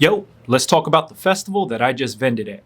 Yo, let's talk about the festival that I just vended at.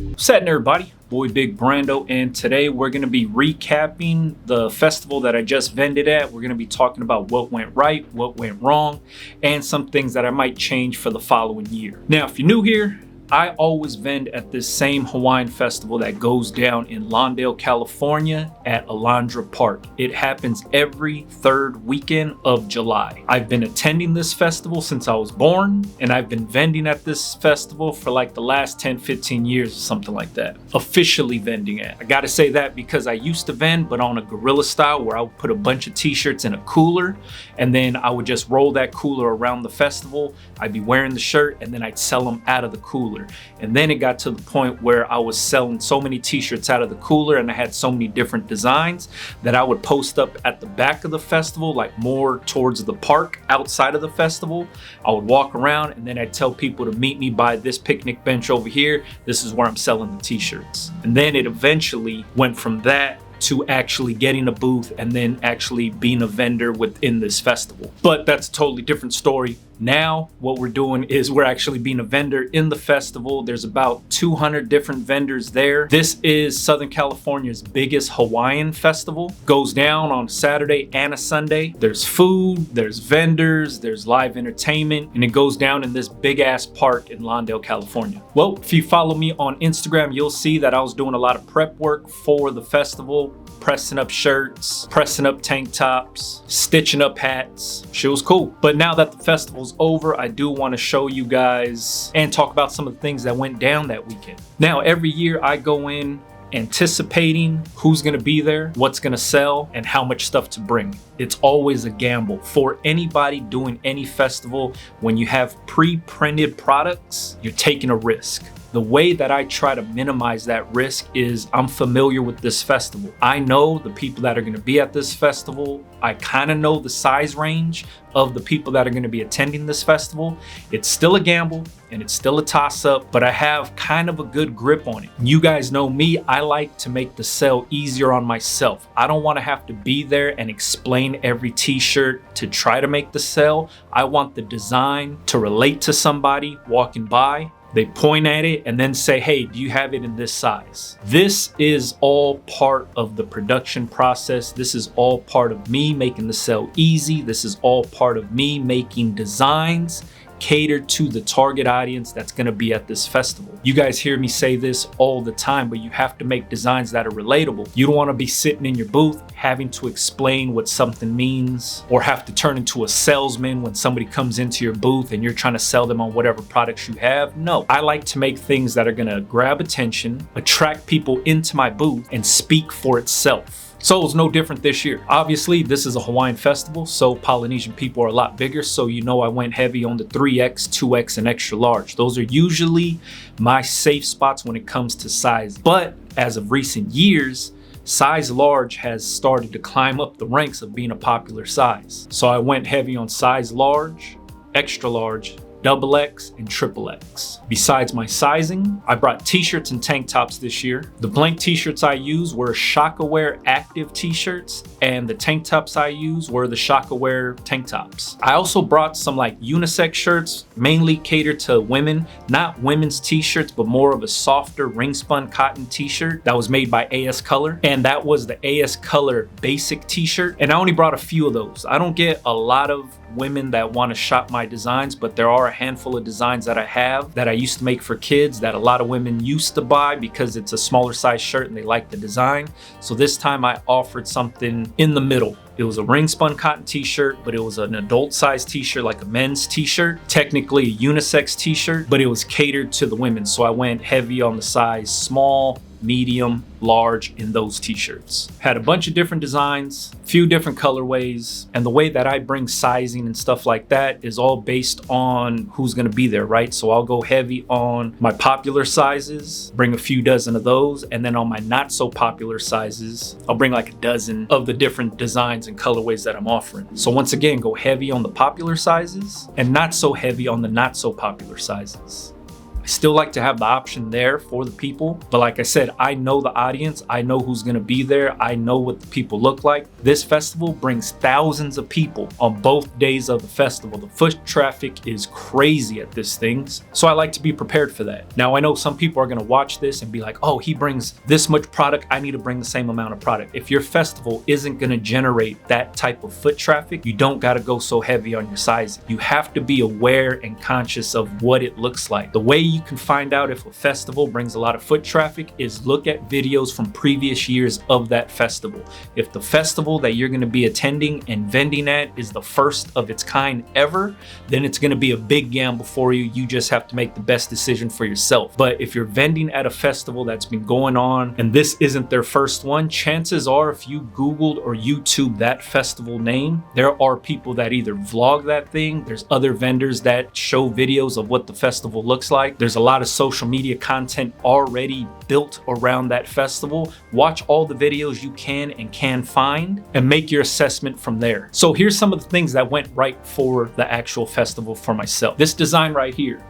What's happening, everybody? Boy Big Brando, and today we're going to be recapping the festival that I just vended at. We're going to be talking about what went right, what went wrong, and some things that I might change for the following year. Now, if you're new here, I always vend at this same Hawaiian festival that goes down in Lawndale, California at Alondra Park. It happens every third weekend of July. I've been attending this festival since I was born, and I've been vending at this festival for like the last 10, 15 years or something like that. Officially vending at. I gotta say that because I used to vend, but on a guerrilla style where I would put a bunch of t-shirts in a cooler, and then I would just roll that cooler around the festival. I'd be wearing the shirt, and then I'd sell them out of the cooler. And then it got to the point where I was selling so many t-shirts out of the cooler and I had so many different designs that I would post up at the back of the festival, like more towards the park outside of the festival. I would walk around and then I'd tell people to meet me by this picnic bench over here. This is where I'm selling the t-shirts. And then it eventually went from that to actually getting a booth and then actually being a vendor within this festival. But that's a totally different story. Now, what we're doing is we're actually being a vendor in the festival. There's about 200 different vendors there. This is Southern California's biggest Hawaiian festival. Goes down on Saturday and a Sunday. There's food, there's vendors, there's live entertainment, and it goes down in this big ass park in Lawndale, California. Well, if you follow me on Instagram, you'll see that I was doing a lot of prep work for the festival, pressing up shirts, pressing up tank tops, stitching up hats. Shit was cool. But now that the festival's over, I do want to show you guys and talk about some of the things that went down that weekend. Now, every year I go in anticipating who's going to be there, what's going to sell, and how much stuff to bring. It's always a gamble for anybody doing any festival. When you have pre-printed products, you're taking a risk. The way that I try to minimize that risk is I'm familiar with this festival. I know the people that are going to be at this festival. I kind of know the size range of the people that are going to be attending this festival. It's still a gamble and it's still a toss-up, but I have kind of a good grip on it. You guys know me, I like to make the sale easier on myself. I don't want to have to be there and explain every t-shirt to try to make the sale. I want the design to relate to somebody walking by. They point at it and then say, hey, do you have it in this size? This is all part of the production process. This is all part of me making the sale easy. This is all part of me making designs catered to the target audience that's gonna be at this festival. You guys hear me say this all the time, but you have to make designs that are relatable. You don't wanna be sitting in your booth having to explain what something means or have to turn into a salesman when somebody comes into your booth and you're trying to sell them on whatever products you have. No, I like to make things that are gonna grab attention, attract people into my booth, and speak for itself. So it's no different this year. Obviously, this is a Hawaiian festival, so Polynesian people are a lot bigger. So you know I went heavy on the 3X, 2X, and extra large. Those are usually my safe spots when it comes to size. But as of recent years, size large has started to climb up the ranks of being a popular size. So I went heavy on size large, extra large, XX, and XXX. Besides my sizing, I brought t-shirts and tank tops this year. The blank t-shirts I used were Shakaware active t-shirts, and the tank tops I used were the Shakaware tank tops. I also brought some like unisex shirts, mainly catered to women, not women's t-shirts, but more of a softer ring spun cotton t-shirt that was made by AS Color. And that was the AS Color basic t-shirt. And I only brought a few of those. I don't get a lot of women that want to shop my designs, but there are a handful of designs that I have that I used to make for kids that a lot of women used to buy because it's a smaller size shirt and they like the design. So this time I offered something in the middle. It was a ring spun cotton t-shirt, but it was an adult size t-shirt, like a men's t-shirt, technically a unisex t-shirt, but it was catered to the women. So I went heavy on the size small, medium, large in those t-shirts. Had a bunch of different designs, few different colorways, and the way that I bring sizing and stuff like that is all based on who's gonna be there, right? So I'll go heavy on my popular sizes, bring a few dozen of those, and then on my not so popular sizes, I'll bring like a dozen of the different designs and colorways that I'm offering. So once again, go heavy on the popular sizes and not so heavy on the not so popular sizes. I still like to have the option there for the people. But like I said, I know the audience. I know who's going to be there. I know what the people look like. This festival brings thousands of people on both days of the festival. The foot traffic is crazy at this thing. So I like to be prepared for that. Now, I know some people are going to watch this and be like, oh, he brings this much product. I need to bring the same amount of product. If your festival isn't going to generate that type of foot traffic, you don't got to go so heavy on your sizing. You have to be aware and conscious of what it looks like. The way you can find out if a festival brings a lot of foot traffic is look at videos from previous years of that festival. If the festival that you're going to be attending and vending at is the first of its kind ever, then it's going to be a big gamble for you. You just have to make the best decision for yourself. But if you're vending at a festival that's been going on and this isn't their first one, chances are if you Googled or YouTube that festival name, there are people that either vlog that thing, there's other vendors that show videos of what the festival looks like. There's a lot of social media content already built around that festival. Watch all the videos you can find and make your assessment from there. So here's some of the things that went right for the actual festival for myself. This design right here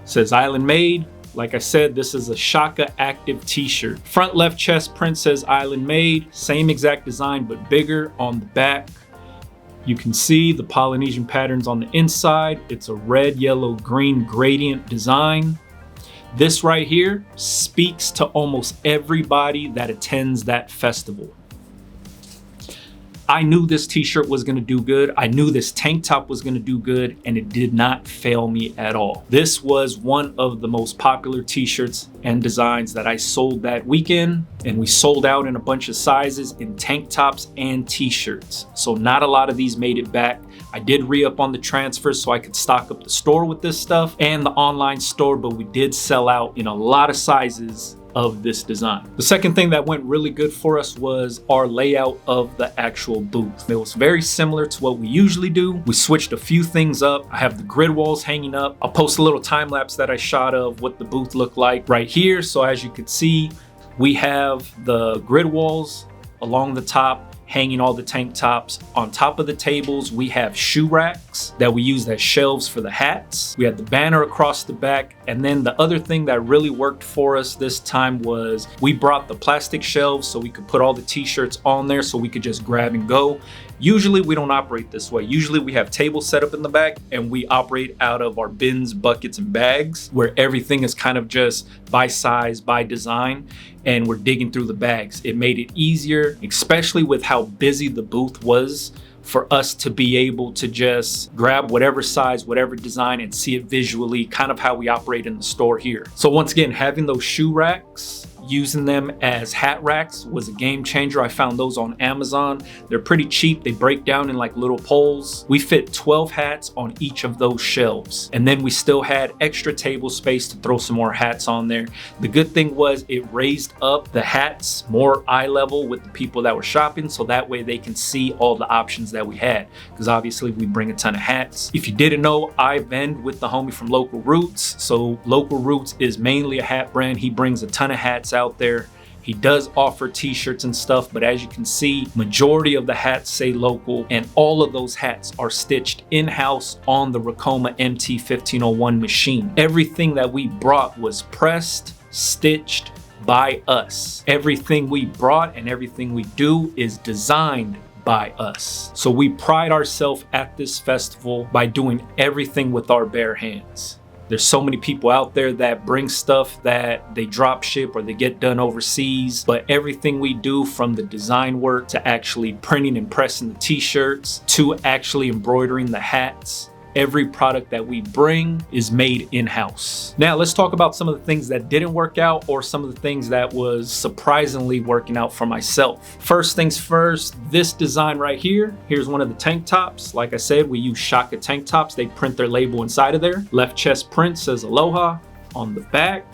says Island Made. Like I said, this is a Shaka Active t-shirt. Front left chest print says Island Made. Same exact design, but bigger on the back. You can see the Polynesian patterns on the inside. It's a red, yellow, green gradient design. This right here speaks to almost everybody that attends that festival. I knew this t-shirt was gonna do good. I knew this tank top was gonna do good, and it did not fail me at all. This was one of the most popular t-shirts and designs that I sold that weekend, and we sold out in a bunch of sizes in tank tops and t-shirts. So not a lot of these made it back. I did re-up on the transfers so I could stock up the store with this stuff and the online store, but we did sell out in a lot of sizes of this design. The second thing that went really good for us was our layout of the actual booth. It was very similar to what we usually do. We switched a few things up. I have the grid walls hanging up. I'll post a little time lapse that I shot of what the booth looked like right here. So as you can see, we have the grid walls along the top, hanging all the tank tops. On top of the tables, we have shoe racks that we use as shelves for the hats. We had the banner across the back. And then the other thing that really worked for us this time was we brought the plastic shelves so we could put all the t-shirts on there so we could just grab and go. Usually we don't operate this way. Usually we have tables set up in the back and we operate out of our bins, buckets, and bags where everything is kind of just by size, by design, and we're digging through the bags. It made it easier, especially with how busy the booth was, for us to be able to just grab whatever size, whatever design, and see it visually, kind of how we operate in the store here. So once again, having those shoe racks, using them as hat racks was a game changer. I found those on Amazon. They're pretty cheap. They break down in like little poles. We fit 12 hats on each of those shelves. And then we still had extra table space to throw some more hats on there. The good thing was it raised up the hats more eye level with the people that were shopping, so that way they can see all the options that we had, because obviously we bring a ton of hats. If you didn't know, I vend with the homie from Local Roots. So Local Roots is mainly a hat brand. He brings a ton of hats out there. He does offer t-shirts and stuff, but as you can see, majority of the hats say Local, and all of those hats are stitched in-house on the Ricoma MT1501 machine. Everything that we brought was pressed, stitched by us. Everything we brought and everything we do is designed by us. So we pride ourselves at this festival by doing everything with our bare hands. There's so many people out there that bring stuff that they drop ship or they get done overseas, but everything we do, from the design work to actually printing and pressing the t-shirts to actually embroidering the hats, every product that we bring is made in-house. Now let's talk about some of the things that didn't work out, or some of the things that was surprisingly working out for myself. First things first, this design right here. Here's one of the tank tops. Like I said, we use Shaka tank tops. They print their label inside of there. Left chest print says Aloha. On the back,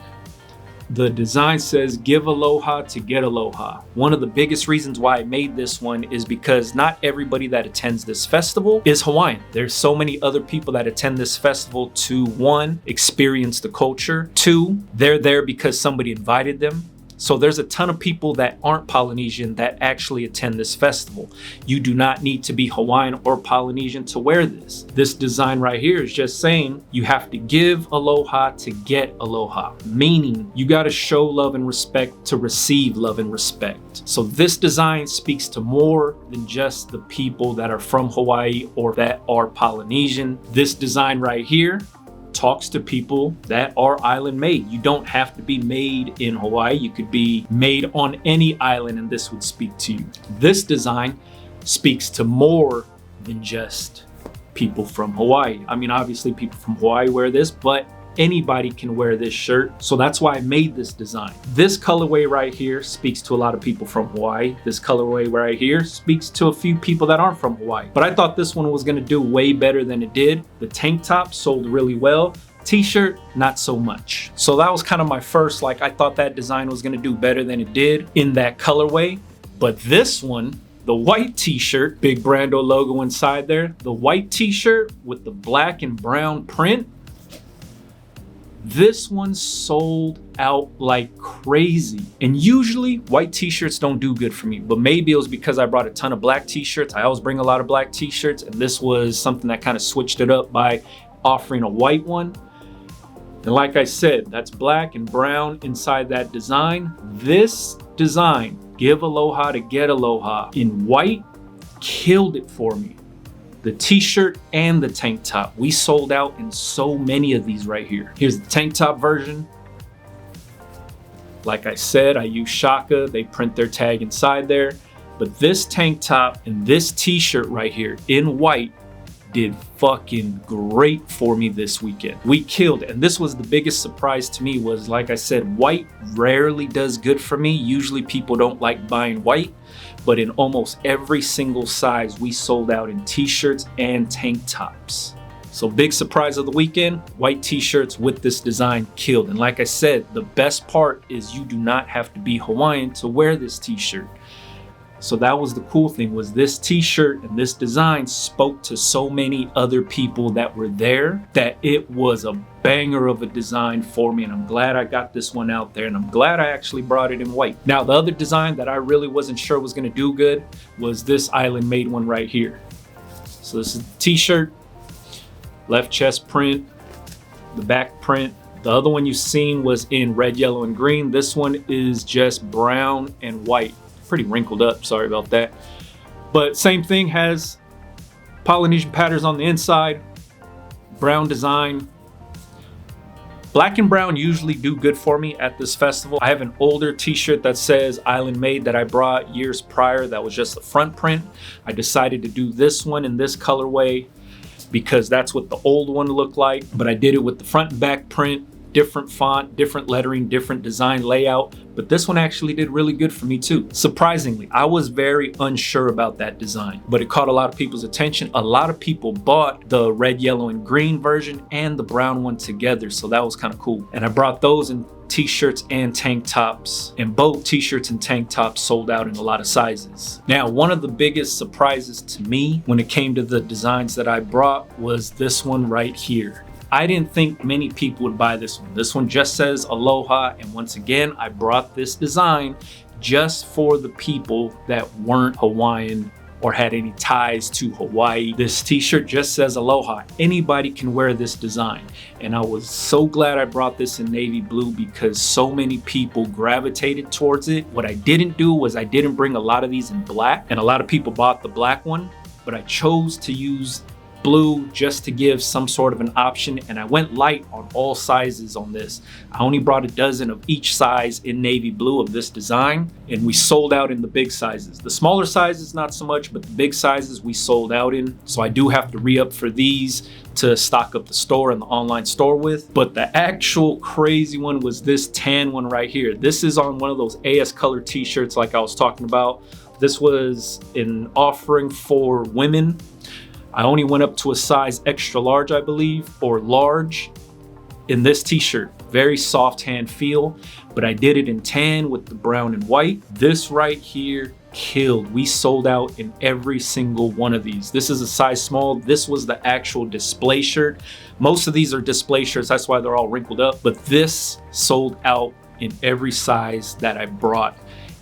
the design says give aloha to get aloha. One of the biggest reasons why I made this one is because not everybody that attends this festival is Hawaiian. There's so many other people that attend this festival to, one, experience the culture, two, they're there because somebody invited them, So there's a ton of people that aren't Polynesian that actually attend this festival. You do not need to be Hawaiian or Polynesian to wear this. This design right here is just saying you have to give aloha to get aloha, meaning you got to show love and respect to receive love and respect. So this design speaks to more than just the people that are from Hawaii or that are Polynesian. This design right here talks to people that are island made. You don't have to be made in Hawaii. You could be made on any island and this would speak to you. This design speaks to more than just people from Hawaii. I mean, obviously people from Hawaii wear this, but anybody can wear this shirt. So that's why I made this design. This colorway right here speaks to a lot of people from Hawaii. This colorway right here speaks to a few people that aren't from Hawaii. But I thought this one was gonna do way better than it did. The tank top sold really well. T-shirt, not so much. So that was kind of my first, like, I thought that design was gonna do better than it did in that colorway. But this one, the white t-shirt, big Brando logo inside there, the white t-shirt with the black and brown print, this one sold out like crazy. And usually white t-shirts don't do good for me, but maybe it was because I brought a ton of black t-shirts. I always bring a lot of black t-shirts, and this was something that kind of switched it up by offering a white one. And like I said, that's black and brown inside that design. This design, give aloha to get aloha, in white, killed it for me. The t-shirt and the tank top. We sold out in so many of these right here. Here's the tank top version. Like I said, I use Shaka. They print their tag inside there. But this tank top and this t-shirt right here in white did fucking great for me this weekend. We killed it. And this was the biggest surprise to me was, like I said, white rarely does good for me. Usually people don't like buying white. But in almost every single size, we sold out in t-shirts and tank tops. So big surprise of the weekend, white t-shirts with this design killed. And like I said, the best part is you do not have to be Hawaiian to wear this t-shirt. So that was the cool thing, was this t-shirt and this design spoke to so many other people that were there that it was a banger of a design for me. And I'm glad I got this one out there, and I'm glad I actually brought it in white. Now, the other design that I really wasn't sure was gonna do good was this island made one right here. So this is the t-shirt, left chest print, the back print. The other one you've seen was in red, yellow, and green. This one is just brown and white. Pretty wrinkled up, sorry about that. But same thing, has Polynesian patterns on the inside, brown design. Black and brown usually do good for me at this festival. I have an older t-shirt that says Island Made that I brought years prior that was just the front print. I decided to do this one in this colorway because that's what the old one looked like, but I did it with the front and back print, different font, different lettering, different design layout. But this one actually did really good for me too. Surprisingly, I was very unsure about that design, but it caught a lot of people's attention. A lot of people bought the red, yellow, and green version and the brown one together. So that was kind of cool. And I brought those in t-shirts and tank tops, and both t-shirts and tank tops sold out in a lot of sizes. Now, one of the biggest surprises to me when it came to the designs that I brought was this one right here. I didn't think many people would buy this one. This one just says Aloha, and once again, I brought this design just for the people that weren't Hawaiian or had any ties to Hawaii. This t-shirt just says Aloha. Anybody can wear this design. And I was so glad I brought this in navy blue because so many people gravitated towards it. What I didn't do was I didn't bring a lot of these in black, and a lot of people bought the black one, but I chose to use blue just to give some sort of an option, and I went light on all sizes on this. I only brought a dozen of each size in navy blue of this design, and we sold out in the big sizes. The smaller sizes not so much, but the big sizes we sold out in. So I do have to re-up for these to stock up the store and the online store with. But the actual crazy one was this tan one right here. This is on one of those AS color t-shirts like I was talking about. This was an offering for women. I only went up to a size extra large, I believe, or large in this t-shirt. Very soft hand feel, but I did it in tan with the brown and white. This right here killed. We sold out in every single one of these. This is a size small. This was the actual display shirt. Most of these are display shirts, that's why they're all wrinkled up, but this sold out in every size that I brought.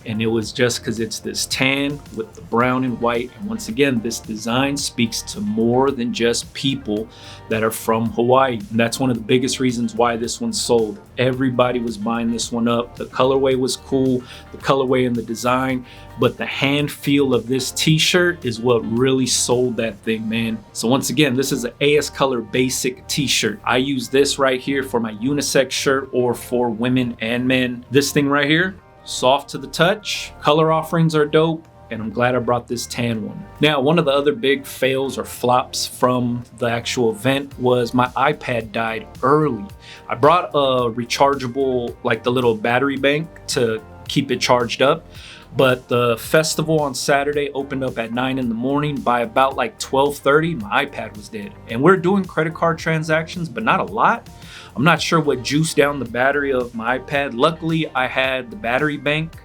And it was just because it's this tan with the brown and white. And once again, this design speaks to more than just people that are from Hawaii. And that's one of the biggest reasons why this one sold. Everybody was buying this one up. The colorway was cool, the colorway and the design, but the hand feel of this t-shirt is what really sold that thing, man. So once again, this is an AS Color basic t-shirt. I use this right here for my unisex shirt or for women and men. This thing right here, soft to the touch, color offerings are dope, and I'm glad I brought this tan one. Now, one of the other big fails or flops from the actual event was my iPad died early. I brought a rechargeable, like the little battery bank to keep it charged up, but the festival on Saturday opened up at 9 in the morning. By about like 12:30, my iPad was dead. And we're doing credit card transactions, but not a lot. I'm not sure what juiced down the battery of my iPad. Luckily, I had the battery bank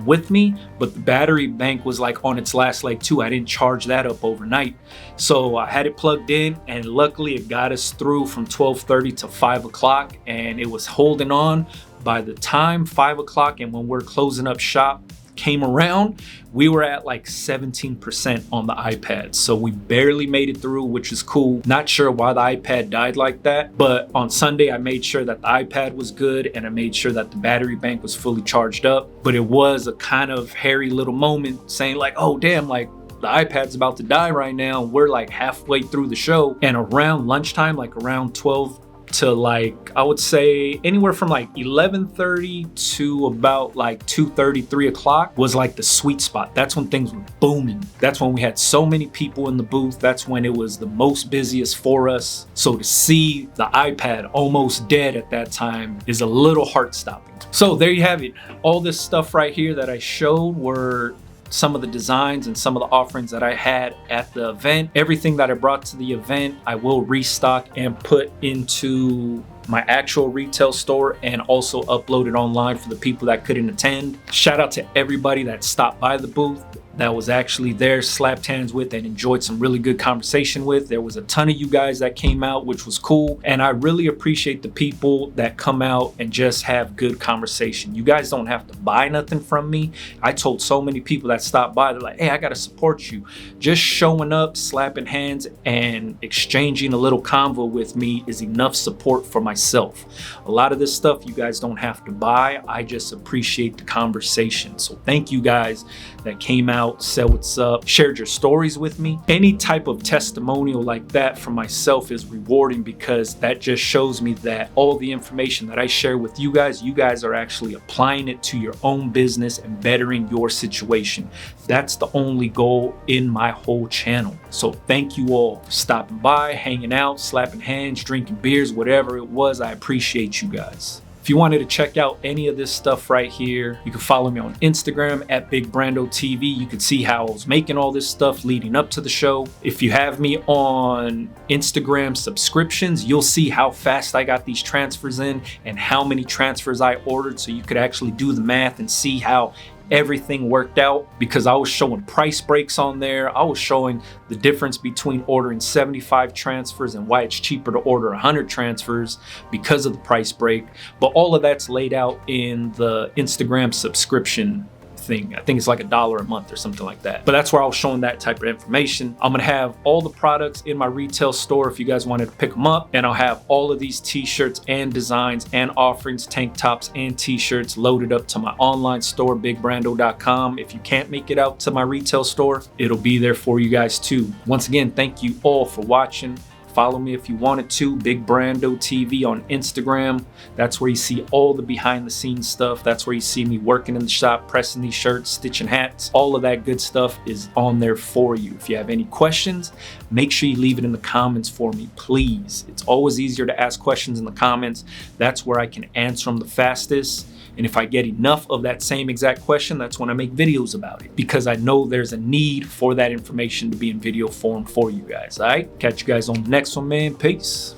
with me, but the battery bank was like on its last leg too. I didn't charge that up overnight. So I had it plugged in, and luckily it got us through from 12:30 to 5 o'clock, and it was holding on. By the time 5 o'clock and when we're closing up shop came around, we were at like 17% on the iPad. So we barely made it through, which is cool. Not sure why the iPad died like that, but on Sunday I made sure that the iPad was good and I made sure that the battery bank was fully charged up. But it was a kind of hairy little moment saying like, oh damn, like the iPad's about to die right now. We're like halfway through the show, and around lunchtime, like around 12 to like, I would say anywhere from like 11:30 to about like 2:30, 3 o'clock was like the sweet spot. That's when things were booming. That's when we had so many people in the booth. That's when it was the most busiest for us. So to see the iPad almost dead at that time is a little heart stopping. So there you have it. All this stuff right here that I showed were some of the designs and some of the offerings that I had at the event. Everything that I brought to the event, I will restock and put into my actual retail store and also upload it online for the people that couldn't attend. Shout out to everybody that stopped by the booth, that was actually there, slapped hands with, and enjoyed some really good conversation with. There was a ton of you guys that came out, which was cool. And I really appreciate the people that come out and just have good conversation. You guys don't have to buy nothing from me. I told so many people that stopped by, they're like, hey, I gotta support you. Just showing up, slapping hands, and exchanging a little convo with me is enough support for myself. A lot of this stuff you guys don't have to buy. I just appreciate the conversation. So thank you guys that came out, said what's up, shared your stories with me. Any type of testimonial like that from myself is rewarding, because that just shows me that all the information that I share with you guys are actually applying it to your own business and bettering your situation. That's the only goal in my whole channel. So thank you all for stopping by, hanging out, slapping hands, drinking beers, whatever it was. I appreciate you guys. If you wanted to check out any of this stuff right here, you can follow me on Instagram at Big Brando TV. You can see how I was making all this stuff leading up to the show. If you have me on Instagram subscriptions, you'll see how fast I got these transfers in and how many transfers I ordered, so you could actually do the math and see how everything worked out, because I was showing price breaks on there. I was showing the difference between ordering 75 transfers and why it's cheaper to order 100 transfers because of the price break. But all of that's laid out in the Instagram subscription thing. I think it's like $1 a month or something like that. But that's where I was showing that type of information. I'm gonna have all the products in my retail store if you guys wanted to pick them up, and I'll have all of these t-shirts and designs and offerings, tank tops and t-shirts loaded up to my online store, bigbrando.com. If you can't make it out to my retail store, it'll be there for you guys too. Once again, thank you all for watching. Follow me if you wanted to, Big Brando TV on Instagram. That's where you see all the behind the scenes stuff. That's where you see me working in the shop, pressing these shirts, stitching hats. All of that good stuff is on there for you. If you have any questions, make sure you leave it in the comments for me, please. It's always easier to ask questions in the comments. That's where I can answer them the fastest. And if I get enough of that same exact question, that's when I make videos about it, because I know there's a need for that information to be in video form for you guys. All right, catch you guys on the next one, man. Peace.